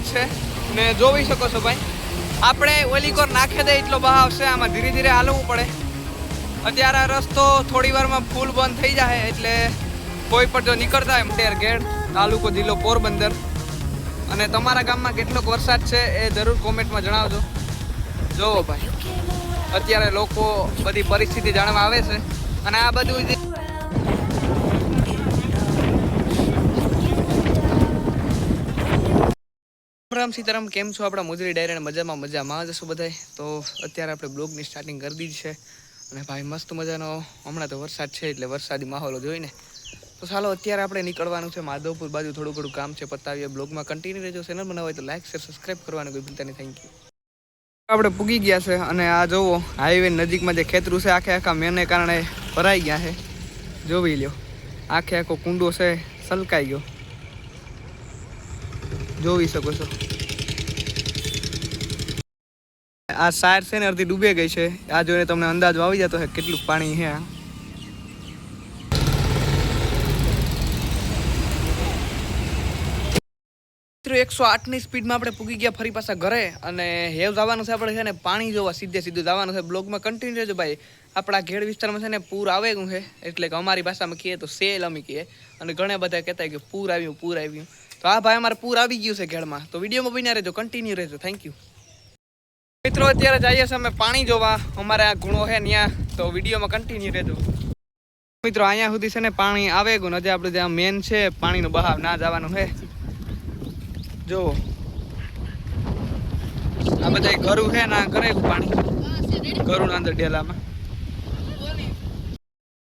છે ને જોઈ શકો છો ભાઈ આપણે ઓલી કોર નાખી દે એટલો બહાવ છે આમાં ધીરે ધીરે હાલવું પડે અત્યારે આ રસ્તો થોડી વારમાં ફૂલ બંધ થઈ જાય એટલે કોઈ પણ જો નીકળતા હોય મંડેર ગેડ તાલુકો જિલ્લો પોરબંદર અને તમારા ગામમાં કેટલોક વરસાદ છે એ જરૂર કોમેન્ટમાં જણાવજો જોવો ભાઈ અત્યારે લોકો બધી પરિસ્થિતિ જાણવા આવે છે અને આ બધું રામ સીતારામ કેમ છો આપણા મુજરી ડાયરી મજામાં જશું બધાય તો અત્યારે આપણે બ્લોગની સ્ટાર્ટિંગ કરી દીધી છે અને ભાઈ મસ્ત મજાનો હમણાં તો વરસાદ છે એટલે વરસાદી માહોલ જોઈને તો ચાલો અત્યારે આપણે નીકળવાનું છે માધવપુર બાજુ થોડું ઘણું કામ છે પતાવીએ બ્લોગમાં કન્ટિન્યુ રહેજો ચેનલ બનાવો હોય તો લાઈક શેર સબસ્ક્રાઈબ કરવાનું કોઈ ભૂલતા નહીં થેન્ક યુ આપણે પૂગી ગયા છે અને આ જોવો હાઈવે નજીકમાં જે ખેતરું છે આખા મેને કારણે ભરાઈ ગયા છે જોઈ લ્યો આખો કુંડો છે સલકાઈ ગયો જોઈ શકો છો આ સાઈડ છે ને અડધી ડૂબે ગઈ છે આ જોઈને તમને અંદાજો આવી જતો છે કેટલું પાણી છે 108ની સ્પીડમાં આપણે પૂગી ગયા ફરી પાછા ઘરે અને હેવ જવાનું છે આપણે છે ને પાણી જોવા સીધું જવાનું છે બ્લોગમાં કન્ટિન્યુ રહેજો ભાઈ આપણા ઘેડ વિસ્તારમાં છે ને પૂર આવેલું છે એટલે કે અમારી ભાષામાં કહીએ તો સેલ અમે કહીએ અને ઘણા બધા કહેતા કે પૂર આવ્યું તો આ ભાઈ અમારે પૂર આવી ગયું છે ઘેડમાં તો વિડીયોમાં બન્યા રહેજો કન્ટિન્યુ રહેજો થેન્ક યુ મિત્રો અત્યારે જઈએ છીએ અમે પાણી જોવા અમારે આ ગુણો છે ત્યાં તો વિડીયોમાં કન્ટિન્યુ રહેજો મિત્રો અહીંયા સુધી છે ને પાણી આવે ગયું હજી આપણે જ્યાં મેન છે પાણીનો બહાવ ના જવાનું છે જો આ બધા ઘરું છે ના કરે પાણી ઘરું અંદર ડેલામાં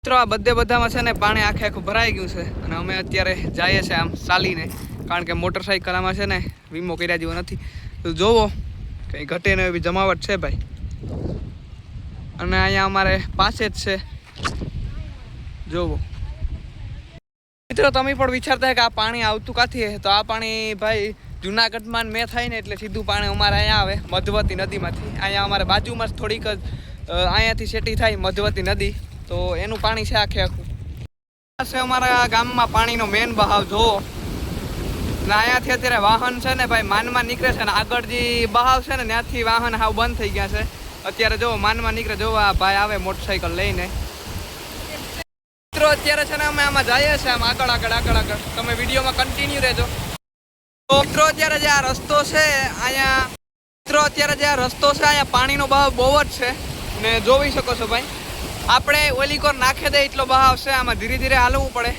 મિત્રો આ બધામાં છે ને પાણી આખું ભરાઈ ગયું છે અને અમે અત્યારે જઈએ છીએ આમ ચાલીને કારણ કે મોટરસાઇકલ આમાં છે ને વીમો કર્યા જેવો નથી તો જોવો કંઈ ઘટે ને એવી જમાવટ છે ભાઈ અને અહીંયા અમારે પાસે જ છે જોવો મિત્રો તમે પણ વિચારતા કે આ પાણી આવતું કાથી તો આ પાણી ભાઈ જુનાગઢમાં મેં થાય ને એટલે સીધું પાણી અમારે અહીંયા આવે મધવતી નદીમાંથી અહીંયા અમારે બાજુમાં જ થોડીક જ અહીંયાથી સેટી થાય મધવતી નદી તો એનું પાણી છે આખું છે અમારા ગામમાં પાણીનો મેન બહાવ જોવો ને અહીંયાથી અત્યારે વાહન છે ને ભાઈ માનમાં નીકળે છે ને આગળ જે બહાવ છે ને ત્યાંથી વાહન હાવ બંધ થઈ ગયા છે અત્યારે જો માનમાં નીકળે જો આ ભાઈ આવે મોટરસાઇકલ લઈને મિત્રો અત્યારે છે ને અમે આમાં જઈએ છીએ આમ આગળ તમે વિડીયોમાં કન્ટિન્યુ રહેજો તો મિત્રો અત્યારે જે આ રસ્તો છે અહીંયા પાણીનો બહાવ બહુ જ છે ને જોઈ શકો છો ભાઈ આપણે ઓલી કોર નાખી દે એટલો બહાવ છે આમાં ધીરે ધીરે હાલવું પડે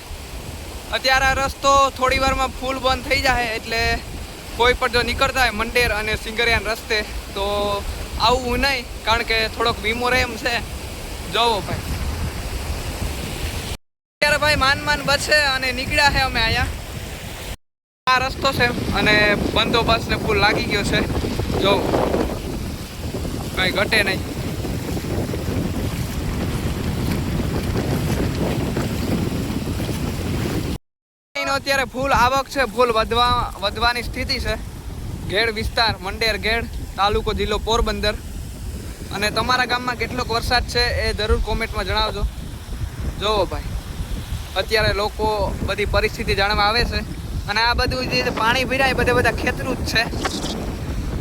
અત્યારે આ રસ્તો થોડી વારમાં ફૂલ બંધ થઈ જાય એટલે કોઈ પણ જો નીકળતા હોય મંડેર અને સિંગરિયાન રસ્તે તો આવવું નહીં કારણ કે થોડોક વીમો રહે એમ છે જોવો ભાઈ અત્યારે ભાઈ માન બચે અને નીકળ્યા છે અમે અહીંયા આ રસ્તો છે અને બંદોબસ્ત ને ફૂલ લાગી ગયો છે જો કઈ ઘટે નહીં અત્યારે ફૂલ આવક છે ફૂલ વધવાની સ્થિતિ છે ઘેડ વિસ્તાર મંડેર ઘેડ તાલુકો જિલ્લો પોરબંદર અને તમારા ગામમાં કેટલોક વરસાદ છે એ જરૂર કોમેન્ટમાં જણાવજો જોવો ભાઈ અત્યારે લોકો બધી પરિસ્થિતિ જાણવા આવે છે અને આ બધું જે પાણી ભરાય બધા ખેતરું જ છે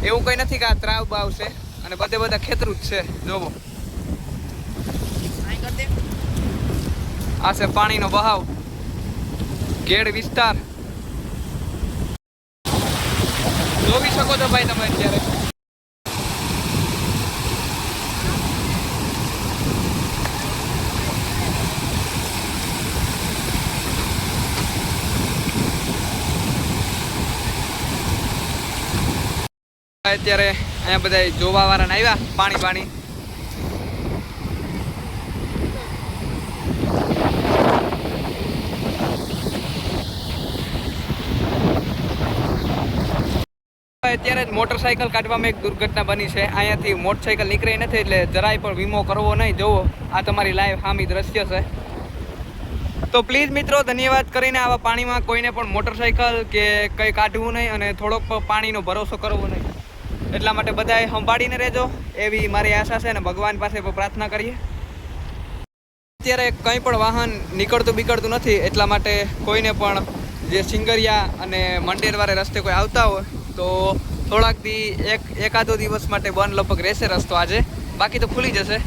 એવું કંઈ નથી કે આ ત્રાવ બાવ છે અને બધા ખેતરું જ છે જોવો આ છે પાણીનો બહાવ ઘેડ વિસ્તાર જોઈ શકો છો ભાઈ તમે અત્યારે અહીંયા બધા જોવા વાળા આવ્યા પાણી અત્યારે જ મોટરસાઇકલ કાઢવામાં એક દુર્ઘટના બની છે અહીંયાથી મોટરસાઇકલ નીકળી નથી એટલે જરાય પણ વીમો કરવો નહીં જોવો આ તમારી લાઈવ સામી દ્રશ્ય છે તો પ્લીઝ મિત્રો ધન્યવાદ કરીને આવા પાણીમાં કોઈને પણ મોટરસાઇકલ કે કંઈ કાઢવું નહીં અને થોડોક પાણીનો ભરોસો કરવો નહીં એટલા માટે બધાએ સંભાળીને રહેજો એવી મારી આશા છે અને ભગવાન પાસે પણ પ્રાર્થના કરીએ અત્યારે કંઈ પણ વાહન નીકળતું નથી એટલા માટે કોઈને પણ જે સિંગરિયા અને મંડેરવાળા રસ્તે કોઈ આવતા હોય તો થોડાક એકાદો દિવસ માટે બંધ લગભગ રહેશે રસ્તો આજે, બાકી તો ખુલી જશે.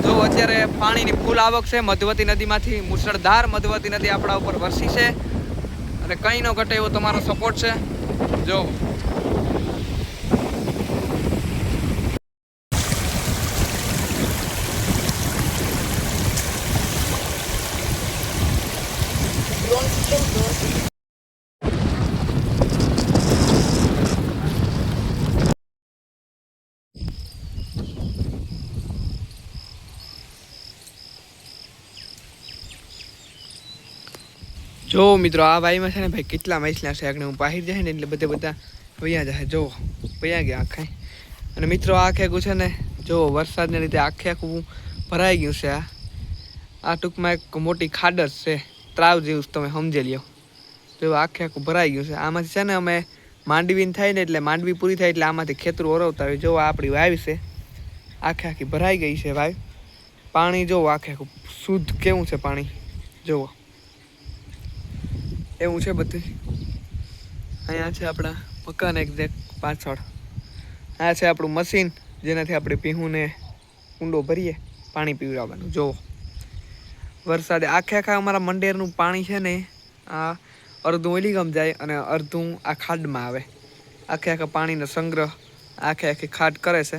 જો અત્યારે પાણીની ફૂલ આવક છે મધવતી નદીમાંથી. મુસળધાર મધવતી નદી આપણા ઉપર વરસી છે અને કંઈ ન ઘટે એવો તમારો સપોર્ટ છે. જો જો મિત્રો આ ભાઈમાં છે ને ભાઈ કેટલા મૈસલા છે. આગળ હું બહાર જાય ને એટલે બધા વયા જાય. જો વયા ગયા આખા. અને મિત્રો આ આખે છે ને જો વરસાદને લીધે આખું ભરાઈ ગયું છે. આ ટૂંકમાં એક મોટી ખાડસ છે, તળાવ જેવું તમે સમજી લ્યો. જો આખું ભરાઈ ગયું છે. આમાંથી છે ને અમે માંડવી થાય ને એટલે માંડવી પૂરી થાય એટલે આમાંથી ખેતરું ઓરવતા હોય. જો આપણી વાવી છે આખી ભરાઈ ગઈ છે ભાઈ. પાણી જો આખું શુદ્ધ કેવું છે પાણી જુઓ, એવું છે બધું. અહીંયા છે આપણા મકાન એક્ઝેક્ટ પાછળ. આ છે આપણું મશીન જેનાથી આપણે પીહુંને કુંડો ભરીએ પાણી પીવડાવવાનું. જુઓ વરસાદે આખા અમારા મંડેરનું પાણી છે ને આ અડધું ઓલીગમ જાય અને અડધું આ ખાડમાં આવે. આખા પાણીનો સંગ્રહ આખી ખાડ કરે છે.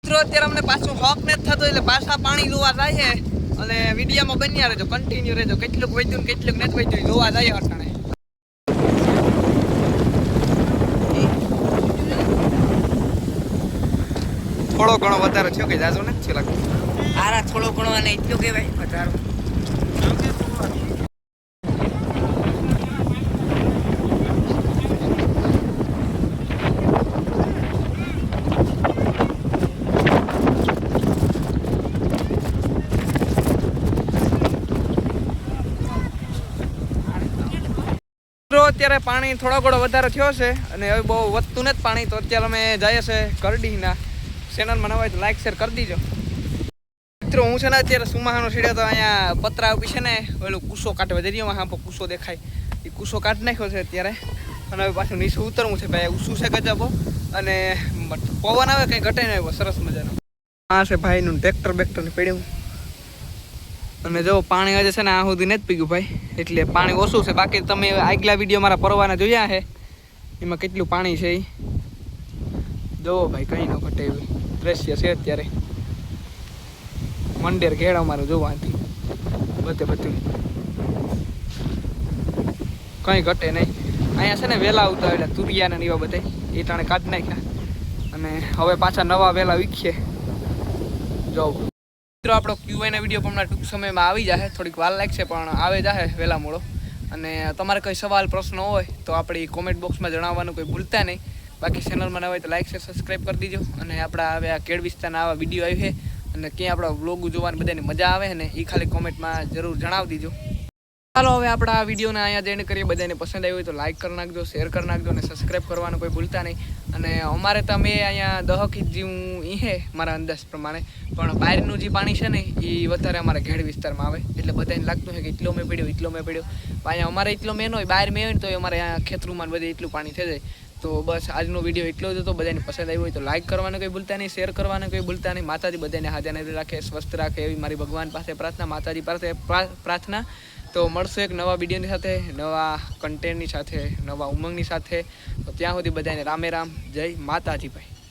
મિત્રો અત્યારે અમને પાછું હક નથી થતો એટલે પાછા પાણી જોવા જાય અને વિડીયોમાં બન્યા રહેજો, કન્ટિન્યુ રહેજો. કેટલુંક વધ્યું કેટલુંક નથી વધ્યું જોવા જાય અટાણે. થોડો ઘણો વધારે થયો કે જાજો નથી છે લાગતું. આરા થોડો ઘણો અને એટલો કહેવાય વધારો. અત્યારે પાણી થોડો ઘણો વધારે થયો છે અને હવે બહુ વધતું નથી પાણી. તો અત્યારે અમે જઈએ છીએ કરડીના. ચેનલમાં નવા હોય તો લાઈક શેર કરી દીજો મિત્રો. હું છે ને અત્યારે સુમાહાનો સીડ્યો તો અહીંયા પતરા ઉપર છે ને ઓલું કૂસો કાઢવા જઈ રહ્યો. હા કૂસો દેખાય એ કૂસો કાઢી નાખ્યો છે અત્યારે. અને હવે પાછું નીચું ઉતરવું છે ભાઈ. ઊંચું છે ગજબો અને પવન આવે કંઈ ઘટે નહીં આવ્યો સરસ મજાનો. આ છે ભાઈનું ટ્રેક્ટર બેક્ટર પડ્યું. અને જો પાણી આજે છે ને આ સુધી નથી પીગ્યું ભાઈ, એટલે પાણી ઓછું છે. બાકી તમે આગલા વિડીયો મારા પરવાના જોયા છે એમાં કેટલું પાણી છે એ જોવો ભાઈ. કંઈ ન ઘટે એવું દ્રશ્ય છે અત્યારે. મંડેર ઘેડ અમારું જોવાથી બધું કંઈ ઘટે નહીં. અહીંયા છે ને વેલા આવતા એટલે તુરિયાના ને એવા બધા એ ટાણે કાઢી નાખ્યા અને હવે પાછા નવા વેલા વીખીએ. જો મિત્રો આપણો ક્યુઆઈના વિડીયો પણ ટૂંક સમયમાં આવી જશે. થોડીક વાર લાગશે પણ આવે જશે વહેલા મોડો. અને તમારે કંઈ સવાલ પ્રશ્ન હોય તો આપણી કોમેન્ટ બોક્સમાં જણાવવાનું કોઈ ભૂલતા નહીં. બાકી ચેનલમાં ન હોય તો લાઈક શેર સબસ્ક્રાઈબ કરી દીજો. અને આપણા હવે આ કેડ વિસ્તારના આવા વિડીયો આવી છે અને ક્યાં આપણા વ્લોગ જોવાની બધાની મજા આવે ને એ ખાલી કોમેન્ટમાં જરૂર જણાવી દીજો. ચાલો હવે આપણા આ વિડીયોને અહીંયા જેને કરીએ. બધાને પસંદ આવી હોય તો લાઈક કરી નાખજો, શેર કરી નાખજો અને સબસ્ક્રાઈબ કરવાનું કોઈ ભૂલતા નહીં. અને અમારે તમે અહીંયા 10 ઇંચ જેવું એ છે મારા અંદાજ પ્રમાણે, પણ બહારનું જે પાણી છે ને એ વધારે અમારા ઘેડ વિસ્તારમાં આવે એટલે બધાને લાગતું હોય કે એટલો મેં પડ્યો. અહીંયા અમારે એટલો મેં હોય, બહાર મેં હોય ને તો અમારે અહીંયા ખેતરૂમાં બધે એટલું પાણી થઈ જાય. તો બસ આજનો વિડીયો એટલો જ હતો. બધાને પસંદ આવ્યો હોય તો લાઈક કરવાનું કંઈ ભૂલતા નહીં, શેર કરવાનું કંઈ ભૂલતા નહીં. માતાજી બધાને હાજર રાખે, સ્વસ્થ રાખે એવી મારી ભગવાન પાસે પ્રાર્થના, માતાજી પાસે પ્રાર્થના. તો મળશું એક નવા વિડીયોની સાથે, નવા કન્ટેન્ટની સાથે, નવા ઉમંગની સાથે. તો ત્યાં સુધી બધાને રામે રામ, જય માતાજી ભાઈ.